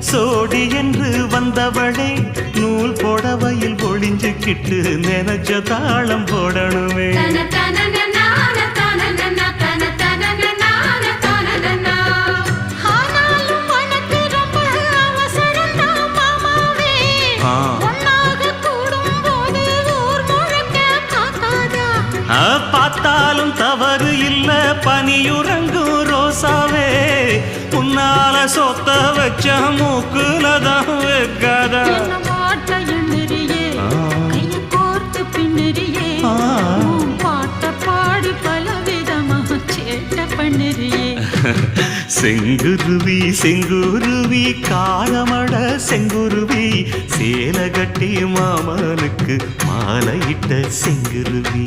சோடி என்று வந்தவளே நூல் புடவையில் ஒளிஞ்சுக்கிட்டு நினைச்ச தாளம் போடணுமே. பார்த்தாலும் தவறு இல்ல பனியுறங்கும் ரோசாவே, உன்னால சொத்த வச்ச மூக்குலதான் வைக்காத. செங்குருவி செங்குருவி காலமட செங்குருவி, சேல கட்டி மாமனுக்கு மாலையிட்ட செங்குருவி.